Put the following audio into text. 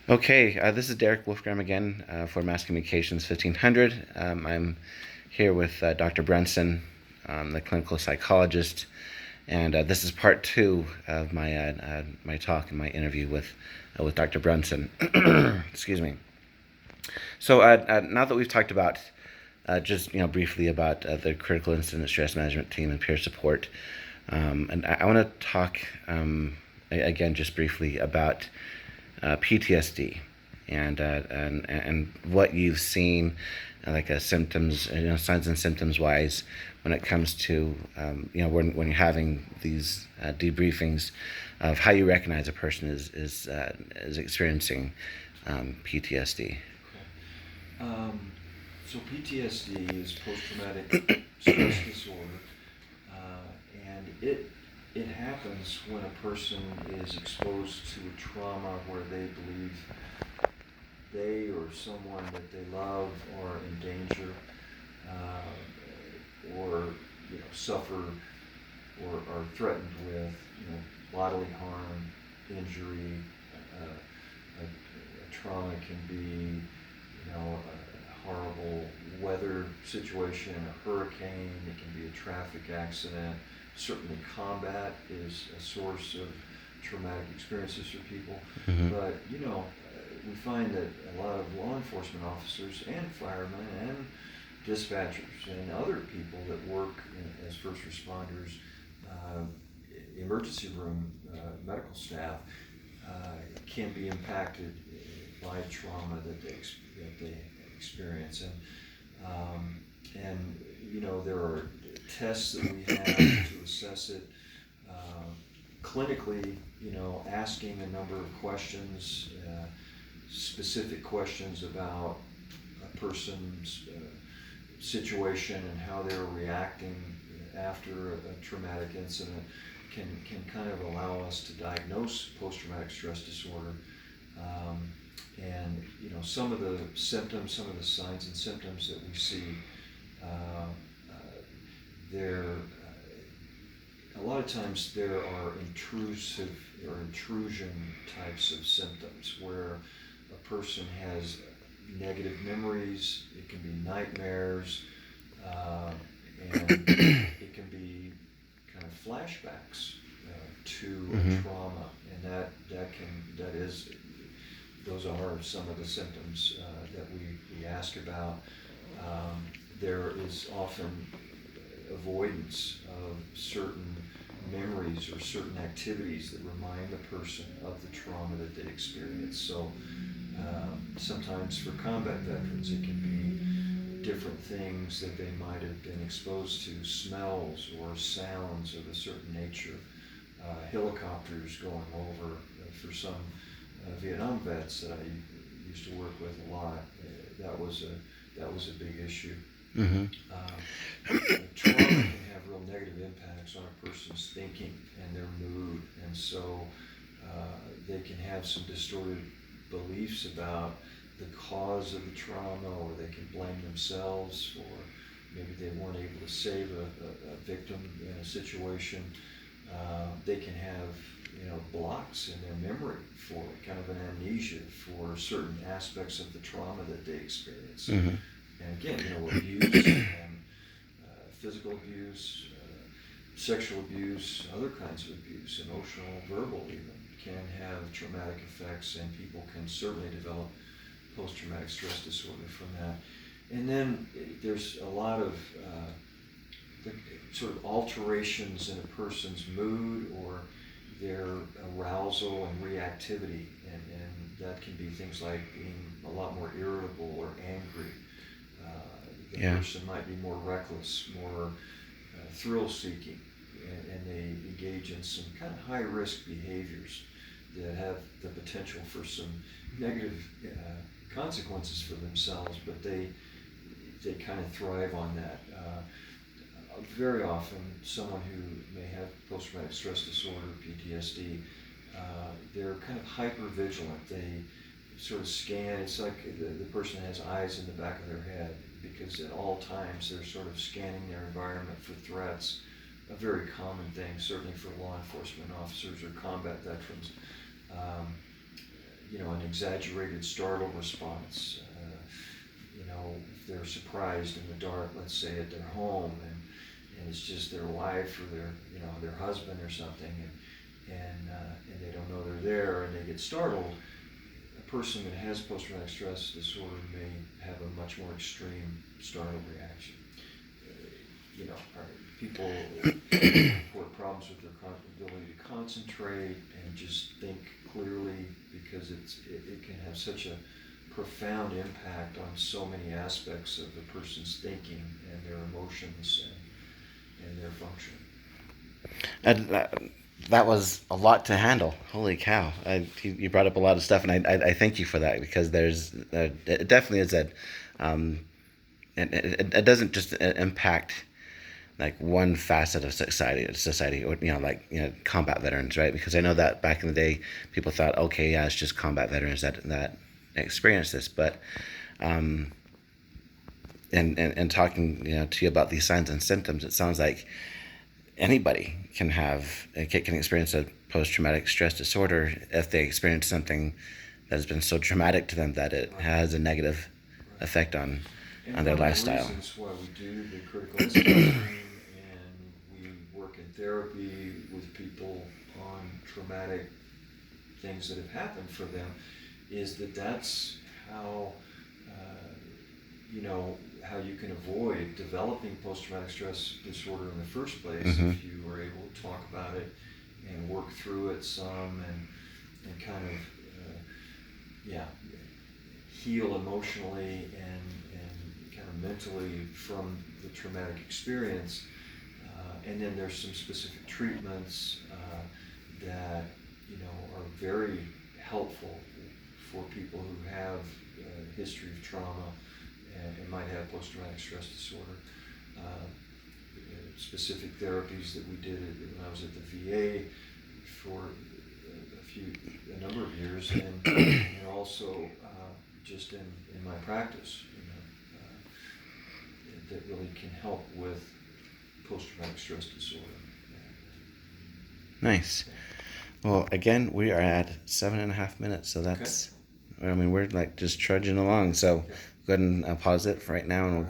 Okay, this is Derek Wolfgram again for Mass Communications 1500. I'm here with Dr. Brunson, the clinical psychologist, and this is part two of my talk and my interview with Dr. Brunson. Excuse me. So now that we've talked about just briefly about the critical incident stress management team and peer support, and I want to talk again just briefly about PTSD and what you've seen, like symptoms, signs and symptoms wise, when it comes to when you're having these debriefings of how you recognize a person is experiencing PTSD. So PTSD is post-traumatic stress disorder, and it happens when a person is exposed to a trauma where they believe they or someone that they love are in danger, or suffer or are threatened with bodily harm, injury. A trauma can be a horrible weather situation, a hurricane. It can be a traffic accident. Certainly, combat is a source of traumatic experiences for people. Mm-hmm. But we find that a lot of law enforcement officers and firemen and dispatchers and other people that work as first responders, emergency room medical staff, can be impacted by trauma that they experience, and there are tests that we have to assess it clinically. Asking a number of questions, specific questions about a person's situation and how they're reacting after a traumatic incident can kind of allow us to diagnose post-traumatic stress disorder. And some of the symptoms, some of the signs and symptoms that we see, there a lot of times there are intrusive or intrusion types of symptoms where a person has negative memories. It can be nightmares, and it can be kind of flashbacks to a trauma, and those are some of the symptoms that we ask about. There is often avoidance of certain memories or certain activities that remind the person of the trauma that they experienced. So sometimes for combat veterans, it can be different things that they might have been exposed to, smells or sounds of a certain nature. Helicopters going over, for some Vietnam vets that I used to work with a lot, that was a big issue. Mm-hmm. Trauma can have real negative impacts on a person's thinking and their mood, and so they can have some distorted beliefs about the cause of the trauma, or they can blame themselves, or maybe they weren't able to save a victim in a situation. They can have blocks in their memory for kind of an amnesia for certain aspects of the trauma that they experience. Mm-hmm. And again, abuse and physical abuse, sexual abuse, other kinds of abuse, emotional, verbal even, can have traumatic effects, and people can certainly develop post-traumatic stress disorder from that. And then there's a lot of sort of alterations in a person's mood or their arousal and reactivity, and that can be things like being a lot more irritable or angry. The person might be more reckless, more thrill-seeking, and they engage in some kind of high-risk behaviors that have the potential for some negative consequences for themselves, but they kind of thrive on that. Very often, someone who may have post-traumatic stress disorder, PTSD, they're kind of hyper-vigilant. They sort of scan. It's like the person has eyes in the back of their head, because at all times they're sort of scanning their environment for threats. A very common thing, certainly for law enforcement officers or combat veterans. an exaggerated startle response. If they're surprised in the dark, let's say at their home, and it's just their wife or their husband or something, and they don't know they're there, and they get startled. A person that has post-traumatic stress disorder may have a much more extreme startle reaction. People report problems with their ability to concentrate and just think clearly, because it can have such a profound impact on so many aspects of the person's thinking and their emotions and their function. And that was a lot to handle. Holy cow! You brought up a lot of stuff, and I thank you for that, because it definitely is it doesn't just impact like one facet of society, or combat veterans, right? Because I know that back in the day, people thought, okay, yeah, it's just combat veterans that experience this, but and talking to you about these signs and symptoms, it sounds like anybody can experience a post-traumatic stress disorder if they experience something that has been so traumatic to them that it has a negative effect on their lifestyle. And one of the reasons why we do the critical incident training and we work in therapy with people on traumatic things that have happened for them is that's how how you can avoid developing post-traumatic stress disorder in the first place. Mm-hmm. If you are able to talk about it and work through it some, and kind of heal emotionally and kind of mentally from the traumatic experience. And then there's some specific treatments that are very helpful for people who have a history of trauma and might have post-traumatic stress disorder. Specific therapies that we did when I was at the VA for a number of years, and also just in my practice, that really can help with post-traumatic stress disorder. Nice. Well, again, we are at 7.5 minutes, so that's, okay. I mean, we're like just trudging along. So go ahead and pause it for right now, and we'll go.